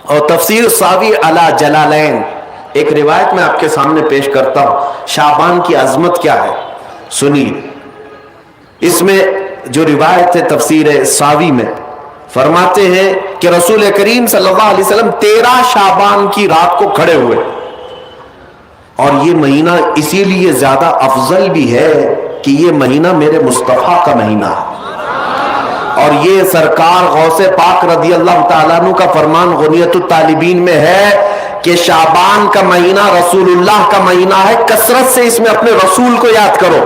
اور تفسیر ساوی علی جلالین ایک روایت میں آپ کے سامنے پیش کرتا ہوں. شعبان کی عظمت کیا ہے سنیے. اس میں جو روایت ہے تفسیر ساوی میں فرماتے ہیں کہ رسول کریم صلی اللہ علیہ وسلم 13 شعبان کی رات کو کھڑے ہوئے. اور یہ مہینہ اسی لیے زیادہ افضل بھی ہے کہ یہ مہینہ میرے مصطفیٰ کا مہینہ ہے. اور یہ سرکار غوث پاک رضی اللہ تعالیٰ عنہ کا فرمان غنیت الطالبین میں ہے کہ شعبان کا مہینہ رسول اللہ کا مہینہ ہے, کثرت سے اس میں اپنے رسول کو یاد کرو.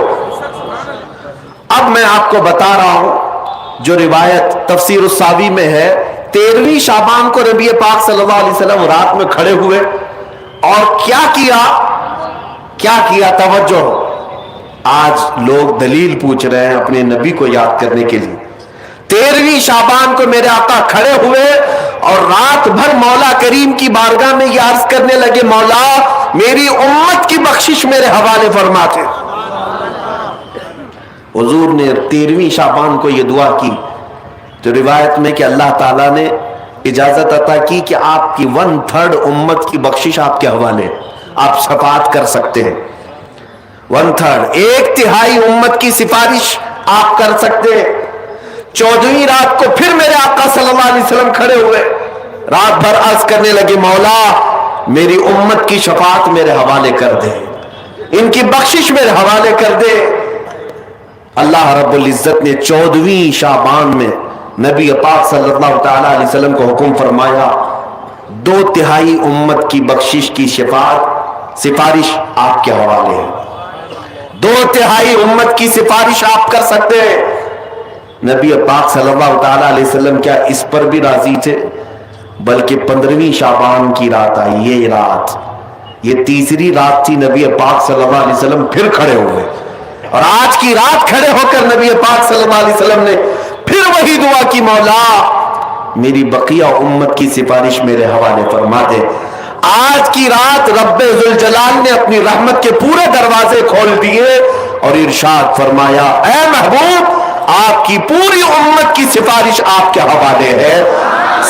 اب میں آپ کو بتا رہا ہوں جو روایت تفسیر الساوی میں ہے, 13ویں شعبان کو نبی پاک صلی اللہ علیہ وسلم رات میں کھڑے ہوئے اور کیا کیا توجہ. آج لوگ دلیل پوچھ رہے ہیں اپنے نبی کو یاد کرنے کے لیے. 13ویں شعبان کو میرے آقا کھڑے ہوئے اور رات بھر مولا کریم کی بارگاہ میں یہ عرض کرنے لگے, مولا میری امت کی بخشش میرے حوالے فرماتے. حضور نے 13ویں شعبان کو یہ دعا کی جو روایت میں کہ اللہ تعالیٰ نے اجازت عطا کی کہ آپ کی 1/3 امت کی بخشش آپ کے حوالے, آپ شفاعت کر سکتے ہیں. 1/3 1/3 امت کی سفارش آپ کر سکتے ہیں. 14ویں رات کو پھر میرے آقا صلی اللہ علیہ وسلم کھڑے ہوئے, رات بھر عرض کرنے لگے, مولا میری امت کی شفاعت میرے حوالے کر دے, ان کی بخشش میرے حوالے کر دے. اللہ رب العزت نے 14ویں شعبان میں نبی پاک صلی اللہ تعالی علیہ وسلم کو حکم فرمایا 2/3 امت کی بخشش کی سفارش آپ کے حوالے ہے. 2/3 امت کی سفارش آپ کر سکتے ہیں. نبی پاک صلی اللہ تعالی علیہ وسلم کیا اس پر بھی راضی تھے, بلکہ 15ویں شعبان کی رات آئی, یہ رات, یہ تیسری رات تھی. نبی پاک صلی اللہ علیہ وسلم پھر کھڑے ہوئے اور آج کی رات کھڑے ہو کر نبی پاک صلی اللہ علیہ وسلم نے پھر وہی دعا کی, مولا میری بقیہ امت کی سفارش میرے حوالے فرما دے. آج کی رات رب ذوالجلال نے اپنی رحمت کے پورے دروازے کھول دیے اور ارشاد فرمایا, اے محبوب آپ کی پوری امت کی سفارش آپ کے حوالے ہے,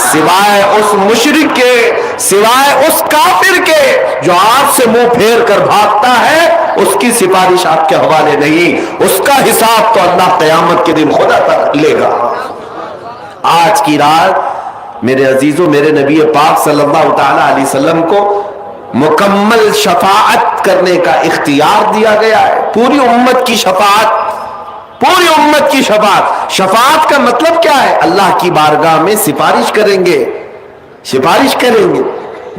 سوائے اس مشرک کے, سوائے اس کافر کے جو آپ سے منہ پھیر کر بھاگتا ہے, اس کی سفارش آپ کے حوالے نہیں. اس کا حساب تو اللہ قیامت کے دن خدا لے گا. آج کی رات میرے عزیزوں, میرے نبی پاک صلی اللہ تعالی علیہ وسلم کو مکمل شفاعت کرنے کا اختیار دیا گیا ہے. پوری امت کی شفاعت, پوری امت کی شفاعت. شفاعت کا مطلب کیا ہے؟ اللہ کی بارگاہ میں سفارش کریں گے, سفارش کریں گے.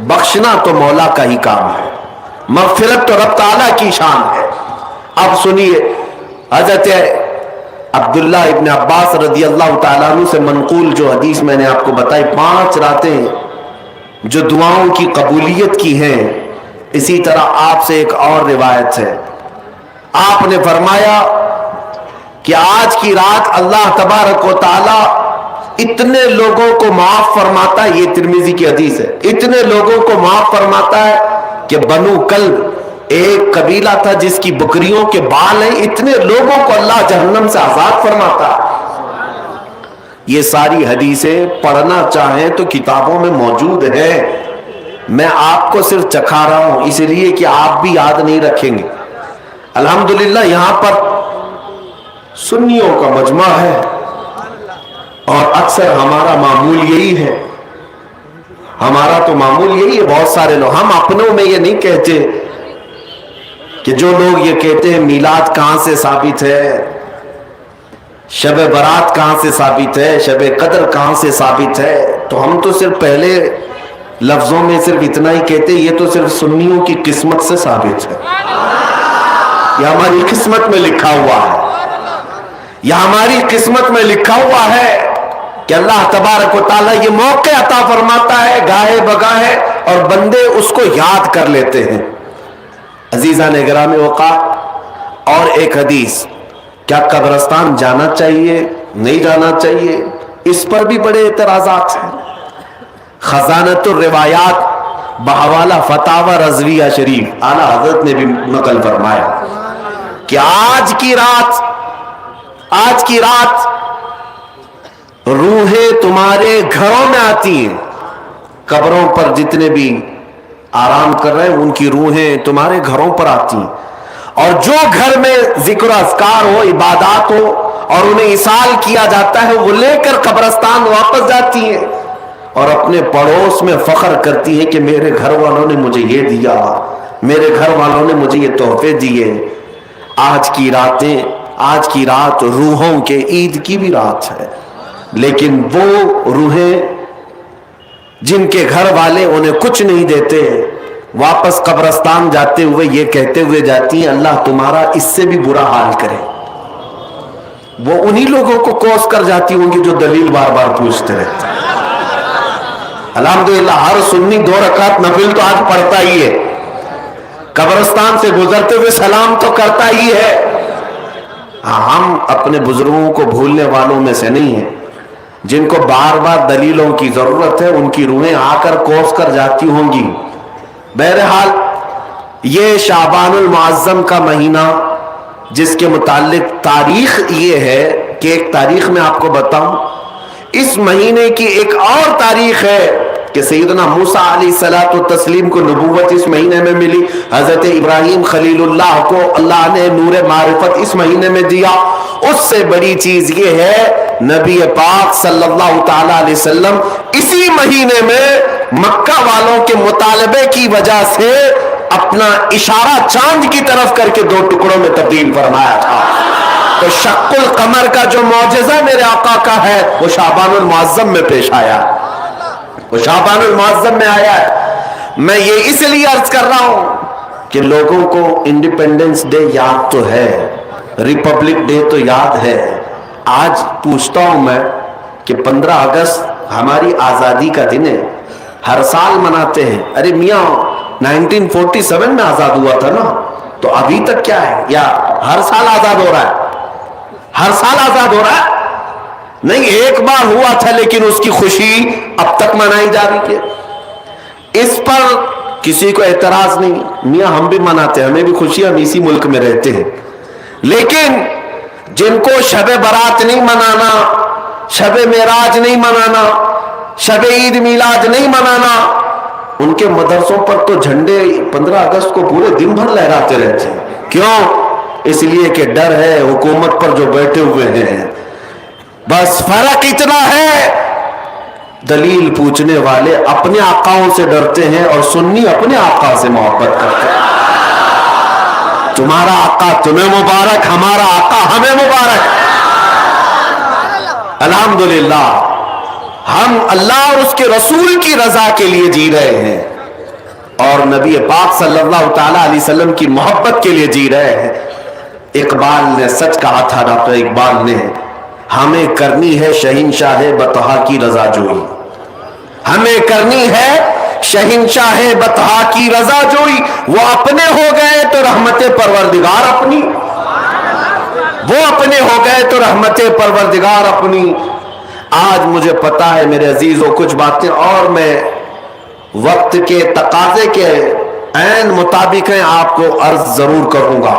بخشنا تو مولا کا ہی کام ہے, مغفرت تو رب تعالیٰ کی شان ہے. اب سنیے, حضرت عبداللہ ابن عباس رضی اللہ تعالیٰ عنہ سے منقول جو حدیث میں نے آپ کو بتائی, 5 راتیں جو دعاؤں کی قبولیت کی ہیں, اسی طرح آپ سے ایک اور روایت ہے. آپ نے فرمایا کہ آج کی رات اللہ تبارک و تعالی اتنے لوگوں کو معاف فرماتا ہے, یہ ترمذی کی حدیث ہے, اتنے لوگوں کو معاف فرماتا ہے کہ بنو کلب ایک قبیلہ تھا جس کی بکریوں کے بال ہیں, اتنے لوگوں کو اللہ جہنم سے آزاد فرماتا ہے. یہ ساری حدیثیں پڑھنا چاہیں تو کتابوں میں موجود ہیں. میں آپ کو صرف چکھا رہا ہوں اس لیے کہ آپ بھی یاد نہیں رکھیں گے. الحمدللہ یہاں پر سنیوں کا مجمع ہے اور اکثر ہمارا معمول یہی ہے, ہمارا تو معمول یہی ہے. بہت سارے لوگ, ہم اپنوں میں یہ نہیں کہتے کہ جو لوگ یہ کہتے ہیں میلاد کہاں سے ثابت ہے, شب برات کہاں سے ثابت ہے, شب قدر کہاں سے ثابت ہے, تو ہم تو صرف پہلے لفظوں میں صرف اتنا ہی کہتے ہیں یہ تو صرف سنیوں کی قسمت سے ثابت ہے, یہ ہماری قسمت میں لکھا ہوا ہے, یہ ہماری قسمت میں لکھا ہوا ہے کہ اللہ تبارک و تعالیٰ یہ موقع عطا فرماتا ہے گاہے بگاہے اور بندے اس کو یاد کر لیتے ہیں. عزیزان گرامی اوقات, اور ایک حدیث, کیا قبرستان جانا چاہیے نہیں جانا چاہیے, اس پر بھی بڑے اعتراضات ہیں. خزانۃ الروایات بحوالہ فتاوی رضویہ شریف اعلیٰ حضرت نے بھی نقل فرمایا کہ آج کی رات روحیں تمہارے گھروں میں آتی ہیں, कब्रों पर जितने भी आराम कर रहे हैं उनकी रूहें तुम्हारे घरों पर आती हैं, और जो घर में जिक्र अस्कार हो, इबादत हो और उन्हें इसाल किया जाता है, वो लेकर कब्रिस्तान वापस जाती हैं और अपने पड़ोस में फख्र करती है कि मेरे घर वालों ने मुझे ये दिया, मेरे घर वालों ने मुझे ये तोहफे दिए। आज की रात रूहों के ईद की भी रात है, लेकिन वो रूहें जिनके घर वाले उन्हें कुछ नहीं देते, वापस कब्रिस्तान जाते हुए ये कहते हुए जाती हैं, अल्लाह तुम्हारा इससे भी बुरा हाल करे। वो उन्हीं लोगों को कोस कर जाती होंगी जो दलील बार बार पूछते रहते हैं। अल्हम्दुलिल्लाह हर सुन्नी 2 रकात नफिल तो आज पढ़ता ही है, कब्रिस्तान से गुजरते हुए सलाम तो करता ही है। हम अपने बुजुर्गों को भूलने वालों में से नहीं है। जिनको बार बार दलीलों की जरूरत है उनकी रूहें आकर कोस कर जाती होंगी। बहरहाल ये शाबानुल मुअज्जम का महीना, जिसके मुतालिक तारीख ये है कि एक तारीख में आपको बताऊं, इस महीने की एक और तारीख है कि सैयदना मूसा अलैहिस्सलातु तस्लीम को नबूवत इस महीने में मिली। हजरत इब्राहिम खलीलुल्लाह को अल्लाह ने नूर मारिफत इस महीने में दिया। उससे बड़ी चीज ये है, नबी पाक सल्लल्लाहु ताला अलैहि वसल्लम इसी महीने में मक्का वालों के मुतालबे की वजह से अपना इशारा चांद की तरफ करके 2 टुकड़ों में तब्दील फरमाया था। तो शक्कुल कमर का जो मौजज़ा मेरे आका का है वो शाबानुल मुअज्जम में पेश आया, वो शाबानुल मुअज्जम में आया है। मैं ये इसलिए अर्ज कर रहा हूं कि लोगों को इंडिपेंडेंस डे याद तो है, रिपब्लिक डे तो याद है। आज पूछता हूं मैं कि 15 अगस्त हमारी आजादी का दिन है, हर साल मनाते हैं। अरे मियाँ 1947 में आजाद हुआ था ना, तो अभी तक क्या है? या हर साल आजाद हो रहा है? हर साल आजाद हो रहा है? नहीं, एक बार हुआ था लेकिन उसकी खुशी अब तक मनाई जा रही है। इस पर किसी को एतराज नहीं। मियाँ हम भी मनाते हैं, हमें भी खुशी, हम इसी मुल्क में रहते हैं। लेकिन जिनको शबे बारात नहीं मनाना, शबे मेराज नहीं मनाना, शबे ईद मिलाद नहीं मनाना, उनके मदरसों पर तो झंडे 15 अगस्त को पूरे दिन भर लहराते रहते हैं। क्यों? इसलिए कि डर है हुकूमत पर जो बैठे हुए हैं। बस फर्क इतना है, दलील पूछने वाले अपने आकाओं से डरते हैं और सुन्नी अपने आका से मोहब्बत करते हैं। तुम्हारा आका तुम्हें मुबारक, हमारा आका हमें मुबारक। अल्हम्दुलिल्लाह हम अल्लाह और उसके रसूल की रजा के लिए जी रहे हैं और नबी पाक सल्लल्लाहु ताला अलैहि वसल्लम की मोहब्बत के लिए जी रहे हैं। इकबाल ने सच कहा था, डॉक्टर इकबाल ने, हमें करनी है शहंशाह बतहा की रजा जोई, हमें करनी है शहंशाह बतहा की रजा जोई। वो अपने हो गए तो रहमते परवरदिगार अपनी, वो अपने हो गए तो रहमते परवरदिगार अपनी। आज मुझे पता है मेरे अजीजों कुछ बातें और मैं वक्त के तकाजे के ऐन मुताबिक है आपको अर्ज जरूर करूंगा।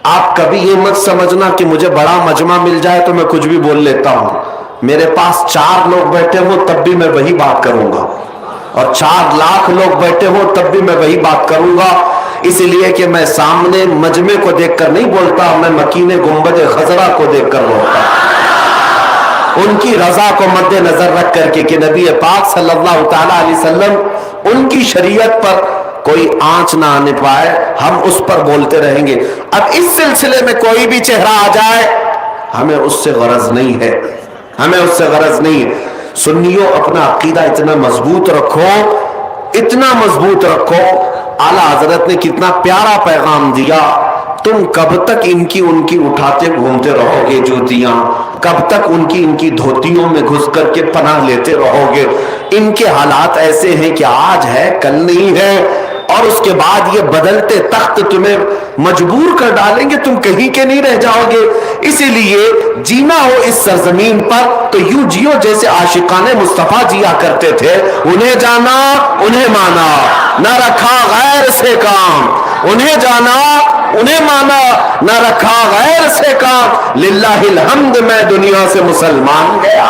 आप कभी ये मत समझना कि मुझे बड़ा मजमा मिल जाए तो मैं कुछ भी बोल लेता हूं। मेरे पास 4 लोग बैठे हो तब भी मैं वही बात करूंगा, और 4 लाख लोग बैठे हो तब भी मैं वही बात करूंगा। इसलिए कि मैं सामने मजमे को देखकर नहीं बोलता, मैं मकीने गुंबद खजरा को देखकर बोलता, उनकी रजा को मद्देनजर रख करके कि नबी पाक सल्लल्लाहु ताला अलैहि वसल्लम उनकी शरीयत पर कोई आंच ना आने पाए, हम उस पर बोलते रहेंगे। अब इस सिलसिले में कोई भी चेहरा आ जाए, हमें उससे गरज नहीं है, हमें उससे गरज नहीं है। सुन्नियों अपना अकीदा इतना मजबूत रखो, इतना मजबूत रखो। आला हजरत ने कितना प्यारा पैगाम दिया। तुम कब तक इनकी उनकी उठाते घूमते रहोगे जूतियां? कब तक उनकी इनकी धोतियों में घुस करके पनाह लेते रहोगे? इनके हालात ऐसे हैं कि आज है कल नहीं है, और उसके बाद ये बदलते तख्त तुम्हें मजबूर कर डालेंगे, तुम कहीं के नहीं रह जाओगे। इसीलिए जीना हो इस सरजमीन पर तो यूं जियो जैसे आशिकाने मुस्तफा जिया करते थे। उन्हें जाना उन्हें माना, न रखा गैर से काम। उन्हें जाना उन्हें माना, न रखा गैर से काम। लिल्लाहिल हम्द मैं दुनिया से मुसलमान गया।